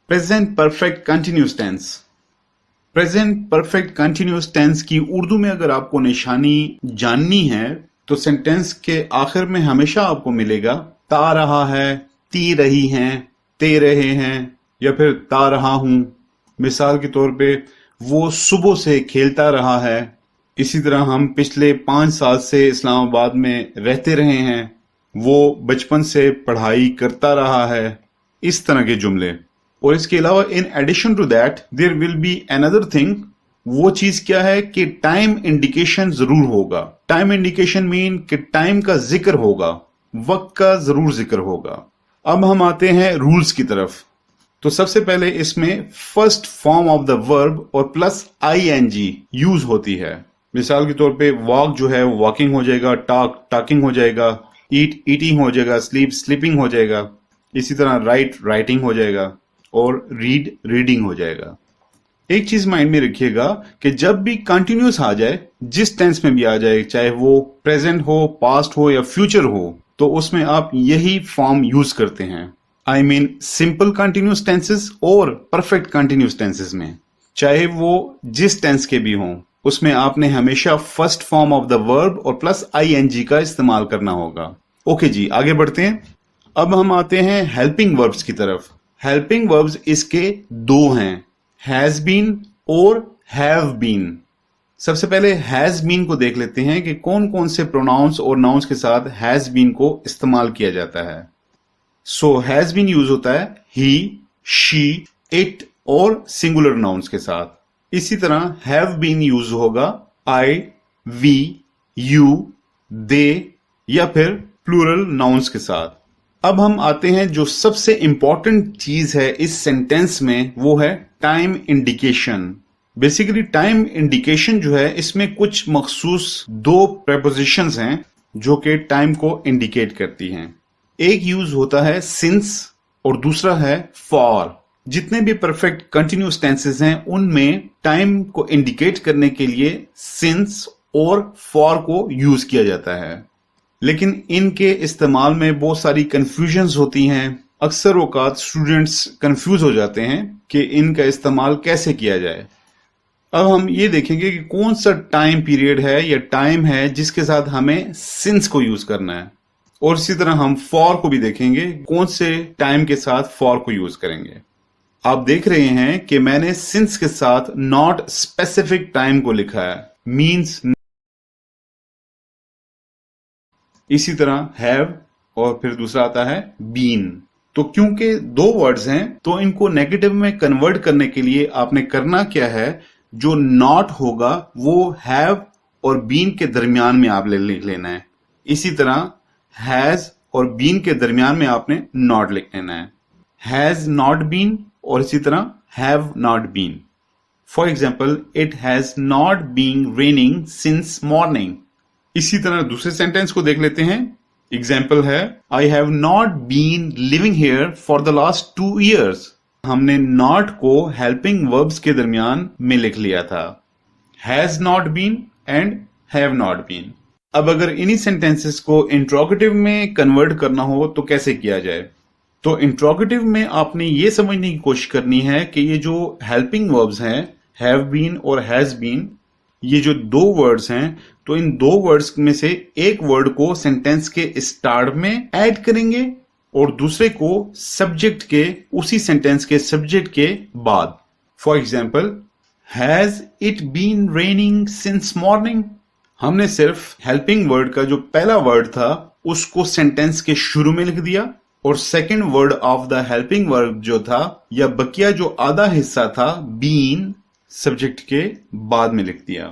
Present perfect continuous tense. Present perfect continuous tense की उर्दू में अगर आपको निशानी जाननी है तो सेंटेंस के आखिर में हमेशा आपको मिलेगा ता रहा है, ती रही हैं, ते रहे हैं या फिर ता रहा हूं। मिसाल के तौर पे वो सुबह से खेलता रहा है। इसी तरह हम पिछले 5 साल से इस्लामाबाद में रहते रहे हैं। वो बचपन से पढ़ाई करता रहा है। इस तरह के जुमले। और इसके अलावा in addition to that there will be another thing. वो चीज क्या है कि टाइम इंडिकेशन जरूर होगा। टाइम इंडिकेशन मीन कि टाइम का जिक्र होगा, वक्त का जरूर जिक्र होगा। अब हम आते हैं रूल्स की तरफ। तो सबसे पहले इसमें first form of the verb और प्लस आईएनजी यूज होती है। मिसाल के तौर पे वॉक जो है वो वॉकिंग हो जाएगा, टॉक टॉकिंग हो जाएगा, ईट ईटिंग हो जाएगा, स्लीप स्लीपिंग हो जाएगा। इसी तरह राइट राइटिंग हो जाएगा और रीड रीडिंग हो जाएगा। एक चीज माइंड में रखिएगा कि जब भी कंटिन्यूअस आ जाए, जिस टेंस में भी आ जाए, चाहे वो प्रेजेंट हो, पास्ट हो या फ्यूचर हो, तो उसमें आप यही फॉर्म यूज करते हैं। I mean simple continuous tenses और परफेक्ट कंटिन्यूअस टेंसेस में, चाहे वो जिस टेंस के भी हों, उसमें आपने हमेशा first form of the verb और प्लस आईएनजी का इस्तेमाल करना होगा। ओके जी, आगे बढ़ते हैं। अब हम आते हैं हेल्पिंग वर्ब्स की तरफ। हेल्पिंग वर्ब्स इसके दो हैं, हैज बीन और हैव बीन। सबसे पहले हैज बीन को देख लेते हैं कि कौन कौन से प्रोनाउंस और नाउन्स के साथ हैज बीन को इस्तेमाल किया जाता है। सो हैज बीन यूज होता है ही, शी, इट और सिंगुलर नाउन्स के साथ। इसी तरह हैव बीन यूज होगा आई, वी, यू, दे या फिर प्लूरल नाउन्स के साथ। अब हम आते हैं जो सबसे इंपॉर्टेंट चीज है इस सेंटेंस में, वो है time indication. Basically time indication जो है, इसमें कुछ मखसूस दो प्रेपोजिशंस हैं जो कि टाइम को इंडिकेट करती हैं। एक यूज होता है सिंस और दूसरा है फॉर। जितने भी परफेक्ट कंटिन्यूअस टेंसेस हैं उनमें टाइम को इंडिकेट करने के लिए सिंस और फॉर को यूज किया जाता है। लेकिन इनके इस्तेमाल में बहुत सारी कंफ्यूजन्स होती हैं। अक्सर औकात स्टूडेंट्स कंफ्यूज हो जाते हैं कि इनका इस्तेमाल कैसे किया जाए। अब हम ये देखेंगे कि कौन सा टाइम पीरियड है या टाइम है जिसके साथ हमें सिंस को यूज करना है, और इसी तरह हम फॉर को भी देखेंगे कौन से टाइम के साथ फॉर को यूज करेंगे। आप देख रहे हैं कि मैंने सिंस के साथ नॉट स्पेसिफिक टाइम को लिखा है, मींस। इसी तरह हैव और फिर दूसरा आता है बीन। तो क्योंकि दो वर्ड्स हैं तो इनको नेगेटिव में कन्वर्ट करने के लिए आपने करना क्या है, जो नॉट होगा वो हैव और बीन के दरमियान में आप लिख लेना है। इसी तरह हैज और बीन के दरमियान में आपने नॉट लिख लेना है, हैज नॉट बीन और इसी तरह have not been. For example, it has not been raining since morning. इसी तरह दूसरे सेंटेंस को देख लेते हैं। एग्जाम्पल है I have not been living here for the last 2 years। हमने नॉट को हेल्पिंग वर्ब्स के दरमियान में लिख लिया था, has not been and have not been. अब अगर इन्हीं सेंटेंसेस को इंट्रोगेटिव में कन्वर्ट करना हो तो कैसे किया जाए? तो इंट्रोगेटिव में आपने ये समझने की कोशिश करनी है कि ये जो हेल्पिंग वर्ब्स हैं, हैव बीन और हैज बीन, ये जो दो वर्ड्स हैं, तो इन दो वर्ड्स में से एक वर्ड को सेंटेंस के स्टार्ट में ऐड करेंगे और दूसरे को सब्जेक्ट के, उसी सेंटेंस के सब्जेक्ट के बाद। For example, has it been raining since morning. हमने सिर्फ हेल्पिंग वर्ड का जो पहला वर्ड था उसको सेंटेंस के शुरू में लिख दिया और second word of the helping verb जो था या बकिया जो आधा हिस्सा था बीन, सब्जेक्ट के बाद में लिख दिया।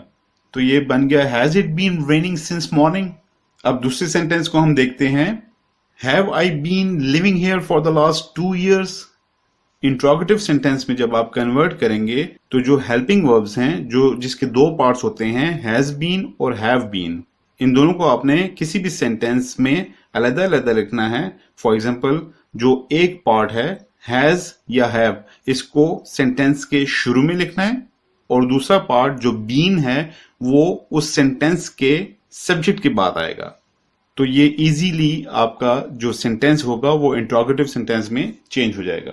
तो ये बन गया has it been raining since morning. अब दूसरे सेंटेंस को हम देखते हैं, have I been living here for the last 2 years। Interrogative sentence में जब आप कन्वर्ट करेंगे तो जो हेल्पिंग वर्ब्स हैं, जो जिसके दो पार्ट्स होते हैं, हैज बीन और हैव बीन, इन दोनों को आपने किसी भी सेंटेंस में अलग अलग लिखना है। फॉर एग्जाम्पल, जो एक पार्ट है हैज या हैव, इसको सेंटेंस के शुरू में लिखना है और दूसरा पार्ट जो बीन है वो उस सेंटेंस के सब्जेक्ट के बाद आएगा। तो ये इजीली आपका जो सेंटेंस होगा वो इंट्रोगेटिव सेंटेंस में चेंज हो जाएगा।